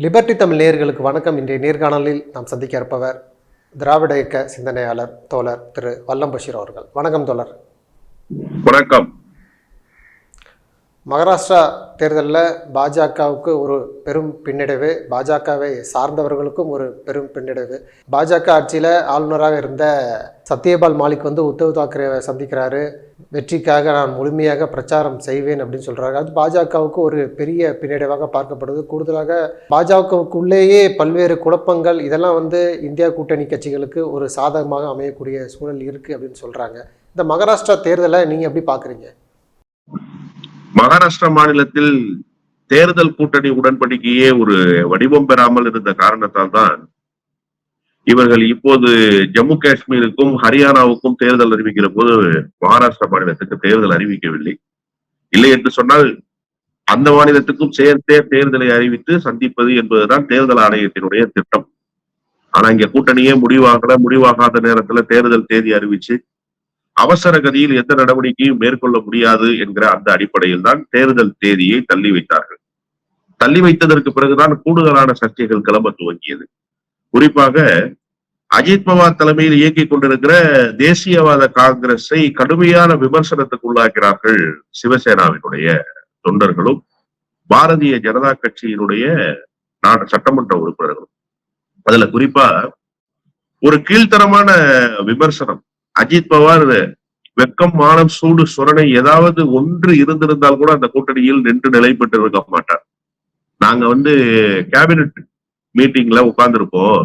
Liberty Tamil நேயர்களுக்கு வணக்கம். இன்றைய நேர்காணலில் நாம் சந்திக்க இருப்பவர் திராவிட இயக்க சிந்தனையாளர் தோழர் திரு வல்லம் பஷீர் அவர்கள். வணக்கம் தோழர். வணக்கம். மகாராஷ்டிரா தேர்தலில் பாஜகவுக்கு ஒரு பெரும் பின்னடைவு, பாஜகவை சார்ந்தவர்களுக்கும் ஒரு பெரும் பின்னடைவு. பாஜக ஆட்சியில் ஆளுநராக இருந்த சத்யபால் மாலிக் உத்தவ் தாக்கரேவை சந்திக்கிறாரு. வெற்றிக்காக நான் முழுமையாக பிரச்சாரம் செய்வேன் அப்படின்னு சொல்கிறாங்க. அது பாஜகவுக்கு ஒரு பெரிய பின்னடைவாக பார்க்கப்படுது. கூடுதலாக பாஜகவுக்குள்ளேயே பல்வேறு குழப்பங்கள், இதெல்லாம் இந்தியா கூட்டணி கட்சிகளுக்கு ஒரு சாதகமாக அமையக்கூடிய சூழல் இருக்குது அப்படின்னு சொல்கிறாங்க. இந்த மகாராஷ்டிரா தேர்தலை நீங்கள் எப்படி பார்க்குறீங்க? மகாராஷ்டிரா மாநிலத்தில் தேர்தல் கூட்டணி உடன்படிக்கையே ஒரு வடிவம் பெறாமல் இருந்த காரணத்தால் தான் இவர்கள் இப்போது ஜம்மு காஷ்மீருக்கும் ஹரியானாவுக்கும் தேர்தல் அறிவிக்கிற போது மகாராஷ்டிரா மாநிலத்துக்கு தேர்தல் அறிவிக்கவில்லை. இல்லை என்று சொன்னால் அந்த மாநிலத்துக்கும் சேர்த்தே தேர்தலை அறிவித்து சந்திப்பது என்பதுதான் தேர்தல் ஆணையத்தினுடைய திட்டம். ஆனா இங்க கூட்டணியே முடிவாகாத நேரத்துல தேர்தல் தேதி அறிவிச்சு அவசர கதியில் எந்த நடவடிக்கையும் மேற்கொள்ள முடியாது என்கிற அந்த அடிப்படையில் தான் தேர்தல் தேதியை தள்ளி வைத்தார்கள். தள்ளி வைத்ததற்கு பிறகுதான் கூடுதலான சர்ச்சைகள் கிளம்ப துவங்கியது. குறிப்பாக அஜித் பவார் தலைமையில் இயக்கிக் கொண்டிருக்கிற தேசியவாத காங்கிரஸை கடுமையான விமர்சனத்துக்கு உள்ளாக்கிறார்கள் சிவசேனாவினுடைய தொண்டர்களும் பாரதிய ஜனதா கட்சியினுடைய சட்டமன்ற உறுப்பினர்களும். அதுல குறிப்பா ஒரு கீழ்த்தரமான விமர்சனம், அஜித் பவார் வெக்கம், மானம், சூடு, சுரணை ஏதாவது ஒன்று இருந்திருந்தால் கூட அந்த கூட்டணியில் நின்று நிலை பெற்று இருக்க மாட்டார். நாங்க கேபினட் மீட்டிங்ல உட்கார்ந்துருப்போம்,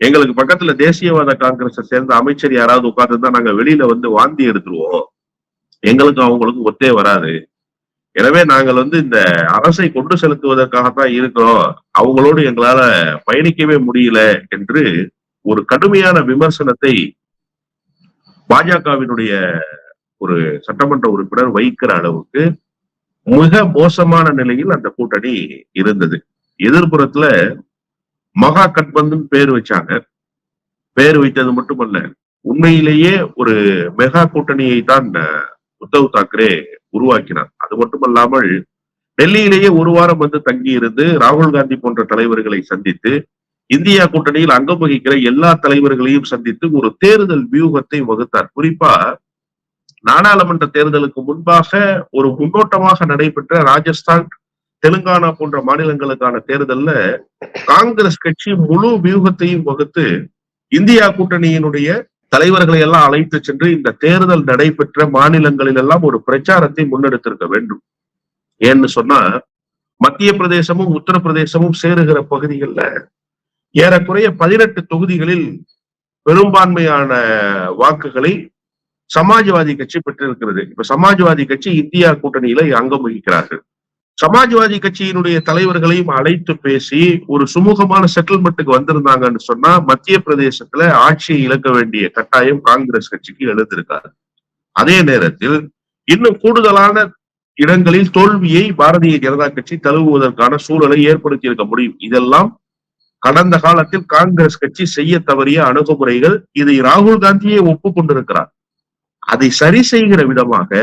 எங்களுக்கு பக்கத்துல தேசியவாத காங்கிரஸை சேர்ந்த அமைச்சர் யாராவது உட்கார்ந்துருந்தா நாங்க வெளியில வாந்தி எடுத்துருவோம், எங்களுக்கும் அவங்களுக்கும் ஒத்தே வராது. எனவே நாங்கள் இந்த அரசை கொண்டு செலுத்துவதற்காகத்தான் இருக்கிறோம், அவங்களோடு எங்களால பயணிக்கவே முடியல என்று ஒரு கடுமையான விமர்சனத்தை பாஜகவினுடைய ஒரு சட்டமன்ற உறுப்பினர் வைக்கிற அளவுக்கு மிக மோசமான நிலையில் அந்த கூட்டணி இருந்தது. எதிர்ப்புறத்துல மகா கட்பந்து பேர் வச்சாங்க. பேர் வைத்தது மட்டுமல்ல, உண்மையிலேயே ஒரு மெகா கூட்டணியை தான் உத்தவ் தாக்கரே உருவாக்கினார். அது மட்டுமல்லாமல் டெல்லியிலேயே ஒரு வாரம் தங்கி இருந்து ராகுல் காந்தி போன்ற தலைவர்களை சந்தித்து இந்தியா கூட்டணியில் அங்கம் வகிக்கிற எல்லா தலைவர்களையும் சந்தித்து ஒரு தேர்தல் வியூகத்தை வகுத்தார். குறிப்பா நாடாளுமன்ற தேர்தலுக்கு முன்பாக ஒரு முன்னோட்டமாக நடைபெற்ற ராஜஸ்தான், தெலுங்கானா போன்ற மாநிலங்களுக்கான தேர்தல்ல காங்கிரஸ் கட்சி முழு வியூகத்தையும் வகுத்து இந்தியா கூட்டணியினுடைய தலைவர்களை எல்லாம் அழைத்து சென்று இந்த தேர்தல் நடைபெற்ற மாநிலங்களில் எல்லாம் ஒரு பிரச்சாரத்தை முன்னெடுத்திருக்க வேண்டும். ஏன்னு சொன்னா மத்திய பிரதேசமும் உத்தரப்பிரதேசமும் சேருகிற பகுதிகள்ல ஏறக்குறைய 18 தொகுதிகளில் பெரும்பான்மையான வாக்குகளை சமாஜ்வாதி கட்சி பெற்றிருக்கிறது. இப்ப சமாஜ்வாதி கட்சி இந்தியா கூட்டணியில அங்கம் வகிக்கிறார்கள். சமாஜ்வாதி கட்சியினுடைய தலைவர்களையும் அழைத்து பேசி ஒரு சுமூகமான செட்டில்மெண்ட்டுக்கு வந்திருந்தாங்கன்னு சொன்னா மத்திய பிரதேசத்துல ஆட்சியை இழக்க வேண்டிய கட்டாயம் காங்கிரஸ் கட்சிக்கு எழுந்திருக்காரு. அதே நேரத்தில் இன்னும் கூடுதலான இடங்களில் தோல்வியை பாரதிய ஜனதா கட்சி தழுவுவதற்கான சூழலை ஏற்படுத்தி இருக்க முடியும். இதெல்லாம் கடந்த காலத்தில் காங்கிரஸ் கட்சி செய்ய தவறிய அணுகுமுறைகள். இதை ராகுல் காந்தியே ஒப்புக்கொண்டிருக்கிறார். அதை சரி செய்கிற விதமாக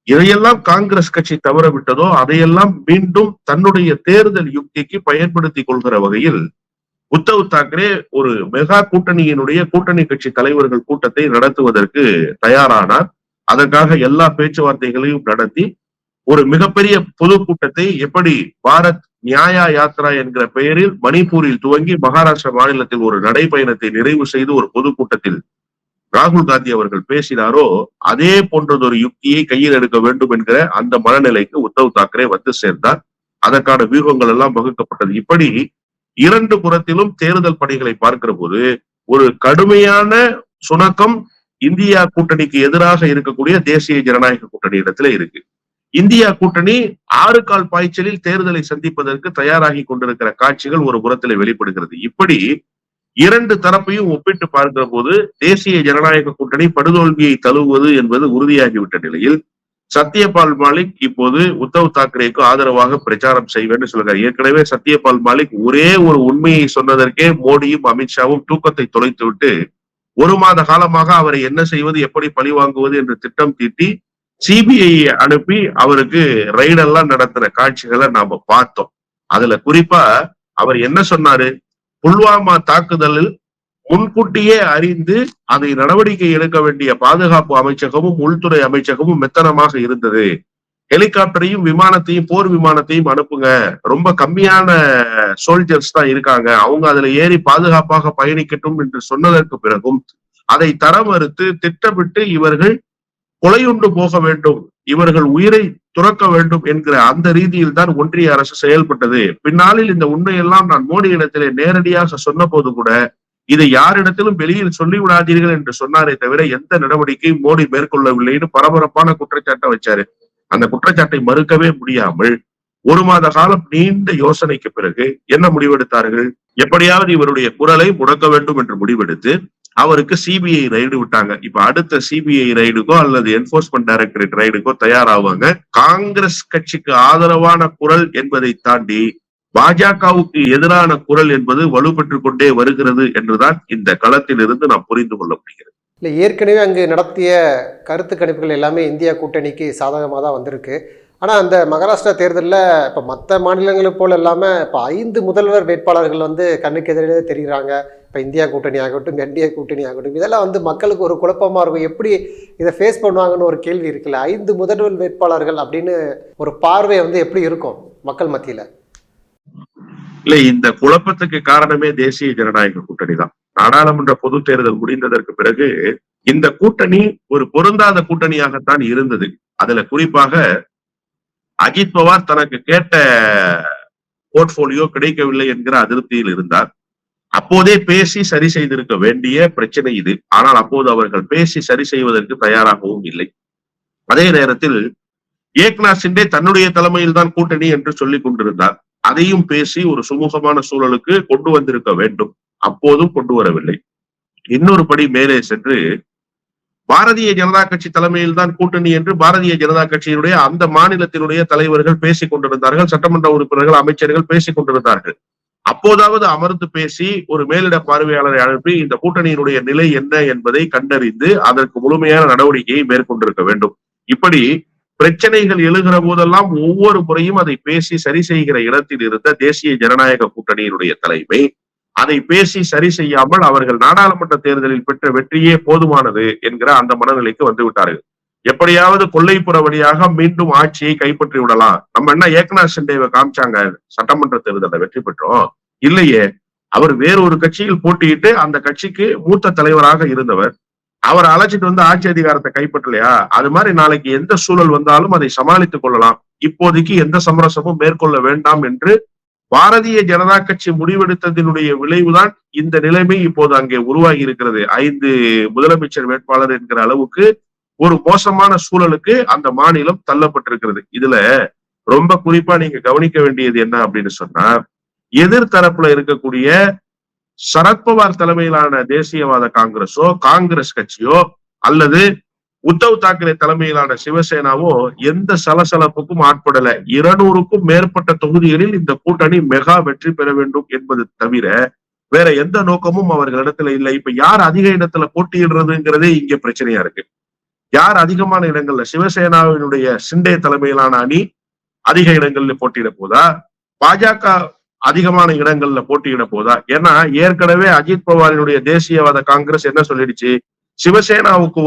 இதையெல்லாம் காங்கிரஸ் கட்சி தவற விட்டதோ அதையெல்லாம் மீண்டும் தன்னுடைய தேர்தல் யுக்திக்கு பயன்படுத்திக் கொள்கிற வகையில் உத்தவ் தாக்கரே ஒரு மெகா கூட்டணியினுடைய கூட்டணி கட்சி தலைவர்கள் கூட்டத்தை நடத்துவதற்கு தயாரானார். அதற்காக எல்லா பேச்சுவார்த்தைகளையும் நடத்தி ஒரு மிகப்பெரிய பொது கூட்டத்தை, எப்படி பாரத் நியாயா யாத்ரா என்கிற பெயரில் மணிப்பூரில் துவங்கி மகாராஷ்டிரா மாநிலத்தில் ஒரு நடைபயணத்தை நிறைவு செய்து ஒரு பொதுக்கூட்டத்தில் ராகுல் காந்தி அவர்கள் பேசினாரோ அதே போன்றதொரு யுக்தியை கையில் எடுக்க வேண்டும் என்கிற அந்த மனநிலைக்கு உத்தவ் தாக்கரே சேர்ந்தார். அதற்கான வியூகங்கள் எல்லாம் வகுக்கப்பட்டது. இப்படி இரண்டு புறத்திலும் தேர்தல் பணிகளை பார்க்கிற போது ஒரு கடுமையான சுணக்கம் இந்தியா கூட்டணிக்கு எதிராக இருக்கக்கூடிய தேசிய ஜனநாயக கூட்டணி இடத்துல இருக்கு. இந்தியா கூட்டணி 6 கால் பாய்ச்சலில் தேர்தலை சந்திப்பதற்கு தயாராகி கொண்டிருக்கிற காட்சிகள் ஒரு புறத்தில் வெளிப்படுகிறது. இப்படி இரண்டு தரப்பையும் ஒப்பிட்டு பார்க்கிற போது தேசிய ஜனநாயக கூட்டணி படுதோல்வியை தழுவுவது என்பது உறுதியாகிவிட்ட நிலையில் சத்யபால் மாலிக் இப்போது உத்தவ் தாக்கரேக்கு ஆதரவாக பிரச்சாரம் செய்வேன்னு சொல்கிறார். ஏற்கனவே சத்யபால் மாலிக் ஒரே ஒரு உண்மையை சொன்னதற்கே மோடியும் அமித்ஷாவும் தூக்கத்தை தொலைத்து விட்டு 1 மாத காலமாக அவரை என்ன செய்வது, எப்படி பழி வாங்குவது என்று திட்டம் தீட்டி சிபிஐ அனுப்பி அவருக்கு ரைடெல்லாம் நடத்துற காட்சிகளை நாம பார்த்தோம். அதுல குறிப்பா அவர் என்ன சொன்னாரு? புல்வாமா தாக்குதலில் முன்கூட்டியே அறிந்து அதை நடவடிக்கை எடுக்க வேண்டிய பாதுகாப்பு அமைச்சகமும் உள்துறை அமைச்சகமும் மெத்தனமாக இருந்தது. ஹெலிகாப்டரையும் விமானத்தையும் போர் விமானத்தையும் அனுப்புங்க, ரொம்ப கம்மியான சோல்ஜர்ஸ் தான் இருக்காங்க, அவங்க அதுல ஏறி பாதுகாப்பாக பயணிக்கட்டும் என்று சொன்னதற்கு பிறகும் அதை தர மறுத்து திட்டமிட்டு இவர்கள் கொலையுண்டு போக வேண்டும், இவர்கள் உயிரை துறக்க வேண்டும் என்கிற அந்த ரீதியில் தான் ஒன்றிய அரசு செயல்பட்டது. பின்னாளில் இந்த உண்மையெல்லாம் நான் மோடியிடத்திலே நேரடியாக சொன்ன போது கூட இதை யாரிடத்திலும் வெளியில் சொல்லிவிடாதீர்கள் என்று சொன்னாரே தவிர எந்த நடவடிக்கையும் மோடி மேற்கொள்ளவில்லைன்னு பரபரப்பான குற்றச்சாட்டை வச்சாரு. அந்த குற்றச்சாட்டை மறுக்கவே முடியாமல் 1 மாத காலம் நீண்ட யோசனைக்கு பிறகு என்ன முடிவெடுத்தார்கள்? எப்படியாவது இவருடைய குரலை முடக்க வேண்டும் என்று முடிவெடுத்து அவருக்கு சிபிஐ ரைடு விட்டாங்க. இப்ப அடுத்த சிபிஐ ரைடுக்கோ அல்லது என்போர்ஸ்மெண்ட் டைரக்டரேட் ரைடுக்கோ தயாராவாங்க. காங்கிரஸ் கட்சிக்கு ஆதரவான குரல் என்பதை தாண்டி பாஜகவுக்கு எதிரான குரல் என்பது வலுப்பெற்றுக் கொண்டே வருகிறது என்றுதான் இந்த களத்தில் இருந்து நாம் புரிந்து கொள்ள முடிகிறது. இல்லை, ஏற்கனவே அங்கு நடத்திய கருத்து கணிப்புகள் எல்லாமே இந்தியா கூட்டணிக்கு சாதகமாக தான் வந்திருக்கு. ஆனால் அந்த மகாராஷ்டிரா தேர்தலில் இப்போ மற்ற மாநிலங்களை போல் இல்லாமல் இப்போ 5 முதல்வர் வேட்பாளர்கள் வந்து கண்ணுக்கு எதிரே தெரிகிறாங்க. இப்போ இந்தியா கூட்டணி ஆகட்டும், என்டிஏ கூட்டணி ஆகட்டும், இதெல்லாம் வந்து மக்களுக்கு ஒரு குழப்பமாக இருக்கும். எப்படி இதை ஃபேஸ் பண்ணுவாங்கன்னு ஒரு கேள்வி இருக்குல்ல. 5 முதல்வர் வேட்பாளர்கள் அப்படின்னு ஒரு பார்வை வந்து எப்படி இருக்கும் மக்கள் மத்தியில்? இல்ல, இந்த குழப்பத்துக்கு காரணமே தேசிய ஜனநாயக கூட்டணி தான். நாடாளுமன்ற பொது தேர்தல் முடிந்ததற்கு பிறகு இந்த கூட்டணி ஒரு பொருந்தாத கூட்டணியாகத்தான் இருந்தது. அதுல குறிப்பாக அஜித் பவார் தனக்கு கேட்ட போர்ட்போலியோ கிடைக்கவில்லை என்கிற அதிருப்தியில் இருந்தார். அப்போதே பேசி சரி செய்திருக்க வேண்டிய பிரச்சனை இது. ஆனால் அப்போது அவர்கள் பேசி சரி செய்வதற்கு தயாராகவும் இல்லை. அதே நேரத்தில் ஏக்நாத் சிண்டே தன்னுடைய தலைமையில் தான் கூட்டணி என்று சொல்லிக் கொண்டிருந்தார். அதையும் பேசி ஒரு சுமூகமான சூழலுக்கு கொண்டு வந்திருக்க வேண்டும். அப்போதும் கொண்டு வரவில்லை. இன்னொரு படி மேலே சென்று பாரதிய ஜனதா கட்சி தலைமையில் தான் கூட்டணி என்று பாரதிய ஜனதா கட்சியினுடைய அந்த மாநிலத்தினுடைய தலைவர்கள் பேசிக் கொண்டிருந்தார்கள். சட்டமன்ற உறுப்பினர்கள், அமைச்சர்கள் பேசிக் கொண்டிருந்தார்கள். அப்போதாவது அமர்ந்து பேசி ஒரு மேலிட பார்வையாளரை அனுப்பி இந்த கூட்டணியினுடைய நிலை என்ன என்பதை கண்டறிந்து அதற்கு முழுமையான நடவடிக்கையை மேற்கொண்டிருக்க வேண்டும். இப்படி பிரச்சனைகள் எழுகிற போதெல்லாம் ஒவ்வொரு முறையும் அதை பேசி சரி செய்கிற இடத்தில் இருந்த தேசிய ஜனநாயக கூட்டணியினுடைய தலைமை அதை பேசி சரி செய்யாமல் அவர்கள் நாடாளுமன்ற தேர்தலில் பெற்ற வெற்றியே போதுமானது என்கிற அந்த மனநிலைக்கு வந்து விட்டார்கள். எப்படியாவது கொல்லைப்புற வழியாக மீண்டும் ஆட்சியை கைப்பற்றி விடலாம். நம்ம என்ன ஏக்நாத் சிண்டேவை காமிச்சாங்க சட்டமன்ற தேர்தலில் வெற்றி பெற்றோம்? இல்லையே, அவர் வேறொரு கட்சியில் போட்டியிட்டு அந்த கட்சிக்கு மூத்த தலைவராக இருந்தவர். அவர் அழைச்சிட்டு வந்து ஆட்சி அதிகாரத்தை கைப்பற்றலையா? அது மாதிரி நாளைக்கு எந்த சூழல் வந்தாலும் அதை சமாளித்துக் கொள்ளலாம். இப்போதைக்கு எந்த சமரசமும் மேற்கொள்ள வேண்டாம் என்று பாரதிய ஜனதா கட்சி முடிவெடுத்ததனுடைய விளைவுதான் இந்த நிலைமை இப்போது அங்கே உருவாகி இருக்கிறது. 5 முதலமைச்சர் வேட்பாளர் என்கிற அளவுக்கு ஒரு மோசமான சூழலுக்கு அந்த மாநிலம் தள்ளப்பட்டிருக்கிறது. இதுல ரொம்ப குறிப்பா நீங்க கவனிக்க வேண்டியது என்ன அப்படின்னு சொன்னா, எதிர்த்தரப்புல இருக்கக்கூடிய சரத்பவார் தலைமையிலான தேசியவாத காங்கிரஸோ, காங்கிரஸ் கட்சியோ அல்லது உத்தவ் தாக்கரே தலைமையிலான சிவசேனாவோ எந்த சலசலப்புக்கும் ஆட்படல. 200க்கும் மேற்பட்ட தொகுதிகளில் இந்த கூட்டணி மெகா வெற்றி பெற வேண்டும் என்பது தவிர வேற எந்த நோக்கமும் அவர்களிடத்துல இல்லை. இப்ப யார் அதிக இடத்துல போட்டியிடுறதுங்கிறதே இங்க பிரச்சனையா இருக்கு. யார் அதிகமான இடங்கள்ல, சிவசேனாவினுடைய சிண்டே தலைமையிலான அணி அதிக இடங்கள்ல போட்டியிட போதா, பாஜக அதிகமான இடங்கள்ல போட்டியிட போதா? ஏன்னா ஏற்கனவே அஜித் பவாரினுடைய தேசியவாத காங்கிரஸ் என்ன சொல்லிடுச்சு, சிவசேனாவுக்கு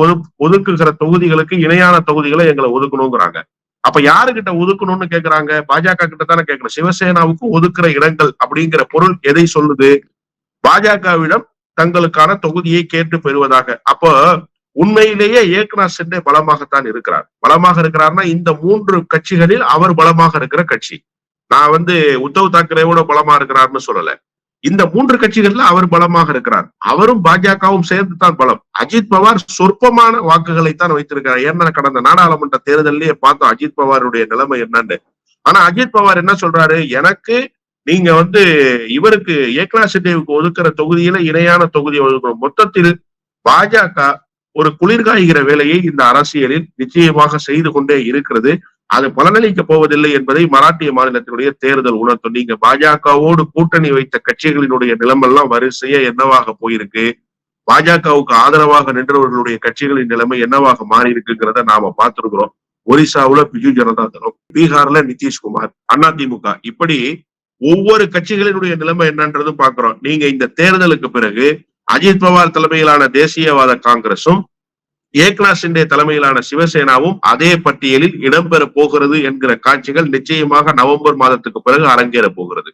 ஒதுக்குகிற தொகுதிகளுக்கு இணையான தொகுதிகளை எங்களை ஒதுக்கணுங்கிறாங்க. அப்ப யாருகிட்ட ஒதுக்கணும்னு கேக்குறாங்க? பாஜக கிட்ட தானே கேட்கணும். சிவசேனாவுக்கு ஒதுக்குற இடங்கள் அப்படிங்கிற பொருள் எதை சொல்லுது? பாஜகவிடம் தங்களுக்கான தொகுதியை கேட்டு பெறுவதாக. அப்போ உண்மையிலேயே ஏக்நாத் சிண்டே பலமாகத்தான் இருக்கிறார். பலமாக இருக்கிறார்னா இந்த 3 கட்சிகளில் அவர் பலமாக இருக்கிற கட்சி. நான் உத்தவ் தாக்கரேவோட பலமா இருக்கிறார்னு சொல்லல. இந்த 3 கட்சிகள்ல அவர் பலமாக இருக்கிறார். அவரும் பாஜகவும் சேர்ந்து தான் பலம். அஜித் பவார் சொற்பமான வாக்குகளைத்தான் வைத்திருக்கிறார். ஏன்னா கடந்த நாடாளுமன்ற தேர்தலிலேயே பார்த்தோம் அஜித் பவாருடைய நிலைமை என்னன்னு. ஆனா அஜித் பவார் என்ன சொல்றாரு, எனக்கு நீங்க இவருக்கு ஏக்நாத் சிண்டேவுக்கு ஒதுக்குற தொகுதியில இணையான தொகுதியை ஒதுக்கணும். மொத்தத்தில் பாஜக ஒரு குளிர்காய்கிற வேலையை இந்த அரசியலில் நிச்சயமாக செய்து கொண்டே இருக்கிறது. அது பலனளிக்க போவதில்லை என்பதை மராட்டிய மாநிலத்தினுடைய தேர்தல் உணர்த்தும். நீங்க பாஜகவோடு கூட்டணி வைத்த கட்சிகளினுடைய நிலைமெல்லாம் வரிசையா என்னவாக போயிருக்கு, பாஜகவுக்கு ஆதரவாக நின்றவர்களுடைய கட்சிகளின் நிலைமை என்னவாக மாறி இருக்குங்கிறத நாம பார்த்திருக்கிறோம். ஒரிசாவுல பிஜு ஜனதா தளம், பீகார்ல நிதிஷ்குமார், அதிமுக, இப்படி ஒவ்வொரு கட்சிகளினுடைய நிலைமை என்னன்றதும் பாக்குறோம். நீங்க இந்த தேர்தலுக்கு பிறகு அஜித் பவார் தலைமையிலான தேசியவாத காங்கிரசும் ஏக்நாத் ஷிண்டே தலைமையிலான சிவசேனாவும் அதே பட்டியலில் இடம்பெற போகிறது என்கிற காட்சிகள் நிச்சயமாக நவம்பர் மாதத்துக்கு பிறகு அரங்கேற போகிறது.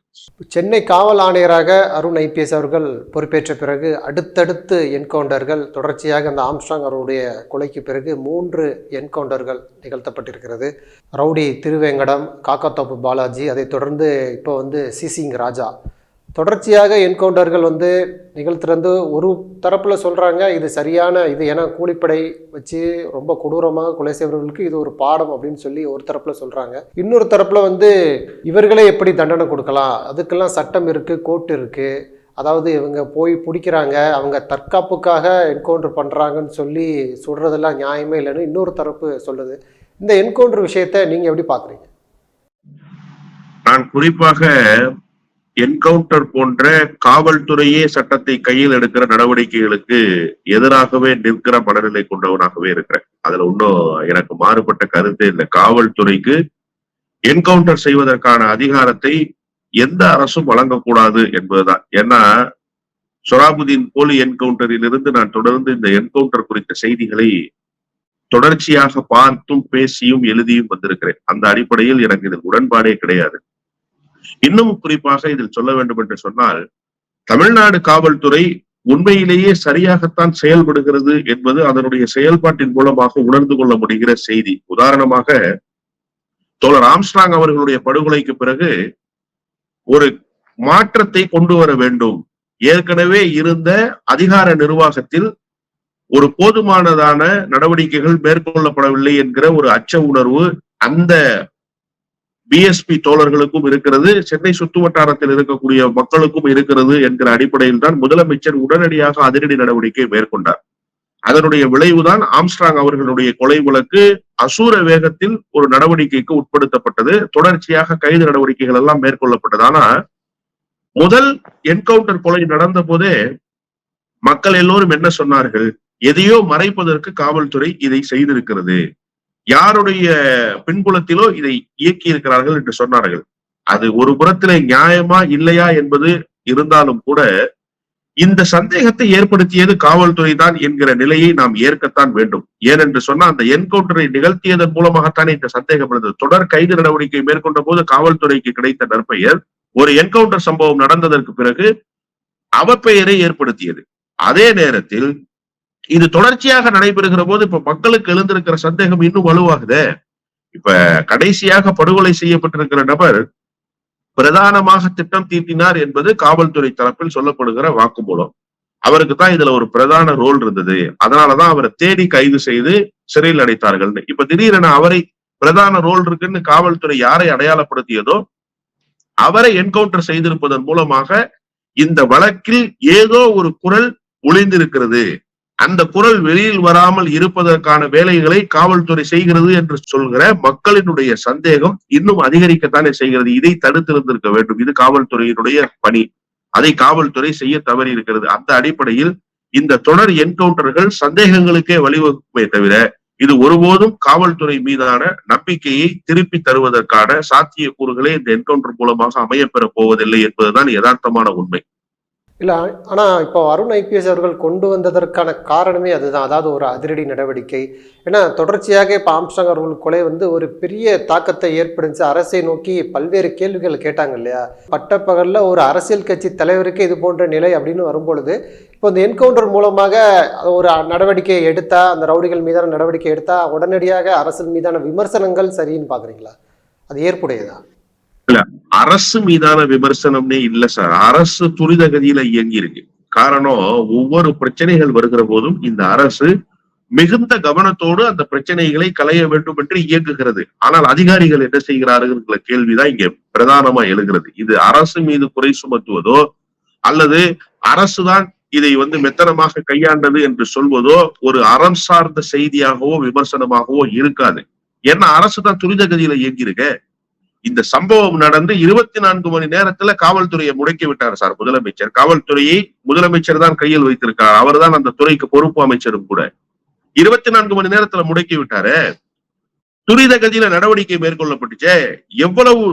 சென்னை காவல் ஆணையராக அருண் ஐபிஎஸ் அவர்கள் பொறுப்பேற்ற பிறகு அடுத்தடுத்து என்கவுண்டர்கள் தொடர்ச்சியாக அந்த ஆம்ஸ்ட்ராங் அவருடைய கொலைக்கு பிறகு 3 என்கவுண்டர்கள் நிகழ்த்தப்பட்டிருக்கிறது. ரவுடி திருவேங்கடம், காக்காத்தோப்பு பாலாஜி, அதைத் தொடர்ந்து இப்போ சிசிங் ராஜா, தொடர்ச்சியாக என்கவுண்டர்கள் நிகழ்த்துறது. ஒரு தரப்பில் சொல்கிறாங்க இது சரியான இது, ஏன்னா கூலிப்படை வச்சு ரொம்ப கொடூரமாக கொலை செய்வர்களுக்கு இது ஒரு பாடம் அப்படின்னு சொல்லி ஒரு தரப்பில் சொல்கிறாங்க. இன்னொரு தரப்பில் இவர்களே எப்படி தண்டனை கொடுக்கலாம், அதுக்கெல்லாம் சட்டம் இருக்குது, கோர்ட் இருக்குது, அதாவது இவங்க போய் பிடிக்கிறாங்க, அவங்க தற்காப்புக்காக என்கவுண்டர் பண்ணுறாங்கன்னு சொல்லி சொல்கிறதெல்லாம் நியாயமே இல்லைன்னு இன்னொரு தரப்பு சொல்லுது. இந்த என்கவுண்டர் விஷயத்தை நீங்கள் எப்படி பார்க்குறீங்க? நான் குறிப்பாக என்கவுண்டர் போன்ற காவல்துறையே சட்டத்தை கையில் எடுக்கிற நடவடிக்கைகளுக்கு எதிராகவே நிற்கிற மனநிலை கொண்டவனாகவே இருக்கிறேன். அதுல இன்னும் எனக்கு மாறுபட்ட கருத்து இல்லை. காவல்துறைக்கு என்கவுண்டர் செய்வதற்கான அதிகாரத்தை எந்த அரசும் வழங்கக்கூடாது என்பதுதான். ஏன்னா சொராபுதீன் போலி என்கவுண்டரில் இருந்து நான் தொடர்ந்து இந்த என்கவுண்டர் குறித்த செய்திகளை தொடர்ச்சியாக பார்த்தும் பேசியும் எழுதியும் வந்திருக்கிறேன். அந்த அடிப்படையில் எனக்கு இதில் உடன்பாடே கிடையாது. இன்னும் குறிப்பாக இதில் சொல்ல வேண்டும் என்று சொன்னால், தமிழ்நாடு காவல்துறை உண்மையிலேயே சரியாகத்தான் செயல்படுகிறது என்பது அதனுடைய செயல்பாட்டின் மூலமாக உணர்ந்து கொள்ள முடிகிற செய்தி. உதாரணமாக தோழர் ஆம்ஸ்ட்ராங் அவர்களுடைய படுகொலைக்கு பிறகு ஒரு மாற்றத்தை கொண்டு வர வேண்டும். ஏற்கனவே இருந்த அதிகார நிர்வாகத்தில் ஒரு போதுமானதான நடவடிக்கைகள் மேற்கொள்ளப்படவில்லை என்கிற ஒரு அச்ச உணர்வு அந்த பிஎஸ்பி தோழர்களுக்கும் இருக்கிறது, சென்னை சுற்று வட்டாரத்தில் இருக்கக்கூடிய மக்களுக்கும் இருக்கிறது என்கிற அடிப்படையில் தான் முதலமைச்சர் உடனடியாக அதிரடி நடவடிக்கை மேற்கொண்டார். அதனுடைய விளைவுதான் ஆம்ஸ்ட்ராங் அவர்களுடைய கொலை வழக்கு அசூர வேகத்தில் ஒரு நடவடிக்கைக்கு உட்படுத்தப்பட்டது. தொடர்ச்சியாக கைது நடவடிக்கைகள் எல்லாம் மேற்கொள்ளப்பட்டது. ஆனா முதல் என்கவுண்டர் கொலை நடந்த போதே மக்கள் எல்லோரும் என்ன சொன்னார்கள்? எதையோ மறைப்பதற்கு காவல்துறை இதை செய்திருக்கிறது, யாருடைய பின்புலத்திலோ இதை இயக்கி இருக்கிறார்கள் என்று சொன்னார்கள். அது ஒரு புறத்திலே நியாயமா இல்லையா என்பது இருந்தாலும் கூட இந்த சந்தேகத்தை ஏற்படுத்தியது காவல்துறை தான் என்கிற நிலையை நாம் ஏற்கத்தான் வேண்டும். ஏனென்று சொன்னா அந்த என்கவுண்டரை நிகழ்த்தியதன் மூலமாகத்தானே இந்த சந்தேகம் இருந்தது. தொடர் கைது நடவடிக்கை மேற்கொண்ட போது காவல்துறைக்கு கிடைத்த நற்பெயர் ஒரு என்கவுண்டர் சம்பவம் நடந்ததற்கு பிறகு அவப்பெயரை ஏற்படுத்தியது. அதே நேரத்தில் இது தொடர்ச்சியாக நடைபெறுகிற போது இப்ப மக்களுக்கு எழுந்திருக்கிற சந்தேகம் இன்னும் வலுவாகுதே. இப்ப கடைசியாக படுகொலை செய்யப்பட்டிருக்கிற நபர் பிரதானமாக திட்டம் தீட்டினார் என்பது காவல்துறை தரப்பில் சொல்லப்படுகிற வாக்குமூலம். அவருக்கு தான் இதுல ஒரு பிரதான ரோல் இருந்தது, அதனாலதான் அவரை தேடி கைது செய்து சிறையில் அடைத்தார்கள். இப்ப திடீரென அவரை பிரதான ரோல் இருக்குன்னு காவல்துறை யாரை அடையாளப்படுத்தியதோ அவரை என்கவுண்டர் செய்திருப்பதன் மூலமாக இந்த வழக்கில் ஏதோ ஒரு குரல் ஒளிந்திருக்கிறது, அந்த குரல் வெளியில் வராமல் இருப்பதற்கான வேலைகளை காவல்துறை செய்கிறது என்று சொல்கிற மக்களினுடைய சந்தேகம் இன்னும் அதிகரிக்கத்தானே செய்கிறது. இதை தடுத்திருந்திருக்க வேண்டும். இது காவல்துறையினுடைய பணி. அதை காவல்துறை செய்ய தவறி இருக்கிறது. அந்த அடிப்படையில் இந்த தொடர் என்கவுண்டர்கள் சந்தேகங்களுக்கே வழிவகுக்குமே தவிர இது ஒருபோதும் காவல்துறை மீதான நம்பிக்கையை திருப்பி தருவதற்கான சாத்தியக்கூறுகளே இந்த என்கவுண்டர் மூலமாக அமையப்பெற போவதில்லை என்பதுதான் யதார்த்தமான உண்மை. இல்லை, ஆனால் இப்போ அருண் ஐபிஎஸ் அவர்கள் கொண்டு வந்ததற்கான காரணமே அதுதான். அதாவது ஒரு அதிரடி நடவடிக்கை. ஏன்னா தொடர்ச்சியாக இப்போ ஆம்ஸ்ட்ராங் அவர்கள் கொலை ஒரு பெரிய தாக்கத்தை ஏற்படுத்தி அரசை நோக்கி பல்வேறு கேள்விகள் கேட்டாங்க இல்லையா? பட்டப்பகலில் ஒரு அரசியல் கட்சி தலைவருக்கு இது போன்ற நிலை அப்படின்னு வரும்பொழுது இப்போ இந்த என்கவுண்டர் மூலமாக ஒரு நடவடிக்கை எடுத்தா, அந்த ரவுடிகள் மீதான நடவடிக்கை எடுத்தா உடனடியாக அரசு மீதான விமர்சனங்கள் சரின்னு பார்க்குறீங்களா? அது ஏற்புடையதா? இல்ல, அரசு மீதான விமர்சனம்னே இல்ல சார். அரசு துரித கதியில இயங்கி இருக்கு. காரணம், ஒவ்வொரு பிரச்சனைகள் வருகிற போதும் இந்த அரசு மிகுந்த கவனத்தோடு அந்த பிரச்சனைகளை களைய வேண்டும் என்று இயங்குகிறது. ஆனால் அதிகாரிகள் என்ன செய்கிறார்கள் கேள்விதான் இங்க பிரதானமா எழுகிறது. இது அரசு மீது குறை சுமத்துவதோ அல்லது அரசுதான் இதை மெத்தனமாக கையாண்டது என்று சொல்வதோ ஒரு அறம் சார்ந்த செய்தியாகவோ விமர்சனமாகவோ இருக்காது. ஏன்னா அரசு தான் துரித கதியில இயங்கியிருக்க. இந்த சம்பவம் நடந்து 24 மணி நேரத்துல காவல்துறையை முடக்கி விட்டார் சார் முதலமைச்சர். காவல்துறையை முதலமைச்சர் தான் கையில் வைத்திருக்கார். அவர் தான் அந்த துறைக்கு பொறுப்பு அமைச்சரும் கூட. 24 மணி நேரத்துல முடக்கி விட்டாரு. துரித கதியில நடவடிக்கை மேற்கொள்ளப்பட்டுச்சே. எவ்வளவு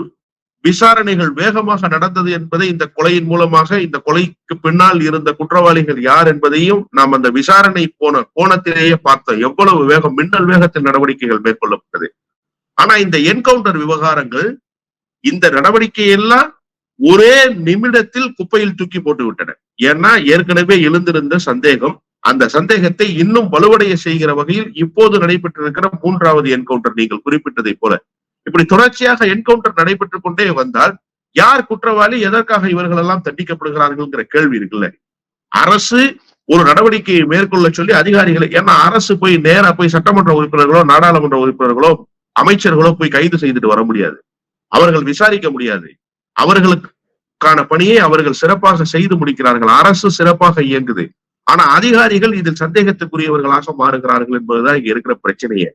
விசாரணைகள் வேகமாக நடந்தது என்பதை இந்த கொலையின் மூலமாக, இந்த கொலைக்கு பின்னால் இருந்த குற்றவாளிகள் யார் என்பதையும் நாம் அந்த விசாரணை போன கோணத்திலேயே பார்த்தோம். எவ்வளவு வேகம், மின்னல் வேகத்தில் நடவடிக்கைகள் மேற்கொள்ளப்பட்டது. ஆனா இந்த என்கவுண்டர் விவகாரங்கள், இந்த நடவடிக்கையெல்லாம் ஒரே நிமிடத்தில் குப்பையில் தூக்கி போட்டு விட்டன. ஏன்னா ஏற்கனவே எழுந்திருந்த சந்தேகம், அந்த சந்தேகத்தை இன்னும் வலுவடைய செய்கிற வகையில் இப்போது நடைபெற்றிருக்கிற 3வது என்கவுண்டர், நீங்கள் குறிப்பிட்டதை போல இப்படி தொடர்ச்சியாக என்கவுண்டர் நடைபெற்றுக் கொண்டே வந்தால் யார் குற்றவாளி, எதற்காக இவர்கள் எல்லாம் தண்டிக்கப்படுகிறார்கள் கேள்வி இருக்குல்ல. அரசு ஒரு நடவடிக்கையை மேற்கொள்ள சொல்லி அதிகாரிகளை, ஏன்னா அரசு போய் நேரா போய் சட்டமன்ற உறுப்பினர்களோ நாடாளுமன்ற உறுப்பினர்களோ அமைச்சர்களோ போய் கைது செய்துட்டு வர முடியாது, அவர்கள் விசாரிக்க முடியாது. அவர்களுக்கான பணியை அவர்கள் சிறப்பாக செய்து முடிக்கிறார்கள், அரசு சிறப்பாக இயங்குது. ஆனா அதிகாரிகள் இதில் சந்தேகத்துக்குரியவர்களாக மாறுகிறார்கள் என்பதுதான் இங்க இருக்கிற பிரச்சனையே.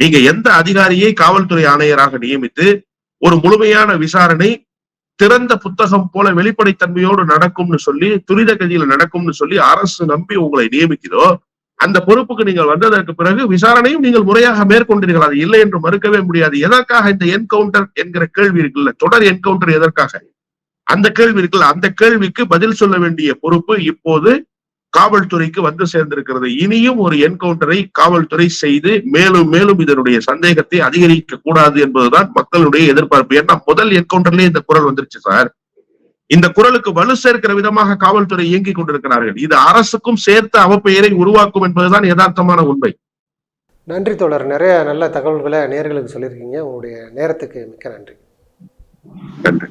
நீங்க எந்த அதிகாரியை காவல்துறை ஆணையராக நியமித்து ஒரு முழுமையான விசாரணை திறந்த புத்தகம் போல வெளிப்படைத்தன்மையோடு நடக்கும்னு சொல்லி, துரித கதியில நடக்கும்னு சொல்லி அரசு நம்பி உங்களை நியமிக்கிறோ, அந்த பொறுப்புக்கு நீங்கள் வந்ததற்கு பிறகு விசாரணையும் நீங்கள் முறையாக மேற்கொண்டீர்கள், அது இல்லை என்று மறுக்கவே முடியாது. எதற்காக இந்த என்கவுண்டர் என்கிற கேள்வி இருக்குல்ல, தொடர் என்கவுண்டர் எதற்காக, அந்த கேள்வி இருக்குல்ல, அந்த கேள்விக்கு பதில் சொல்ல வேண்டிய பொறுப்பு இப்போது காவல்துறைக்கு வந்து சேர்ந்திருக்கிறது. இனியும் ஒரு என்கவுண்டரை காவல்துறை செய்து மேலும் மேலும் இதனுடைய சந்தேகத்தை அதிகரிக்க கூடாது என்பதுதான் மக்களுடைய எதிர்பார்ப்பு. ஏன்னா முதல் என்கவுண்டர்லயே இந்த குரல் வந்துருச்சு சார். இந்த குரலுக்கு வலு சேர்க்கிற விதமாக காவல்துறை இயங்கிக் கொண்டிருக்கிறார்கள். இது அரசுக்கும் சேர்த்து அவப்பெயரை உருவாக்கும் என்பதுதான் யதார்த்தமான உண்மை. நன்றி தோழர், நிறைய நல்ல தகவல்களை நேயர்களுக்கு சொல்லியிருக்கீங்க. உங்களுடைய நேரத்துக்கு மிக்க நன்றி. நன்றி.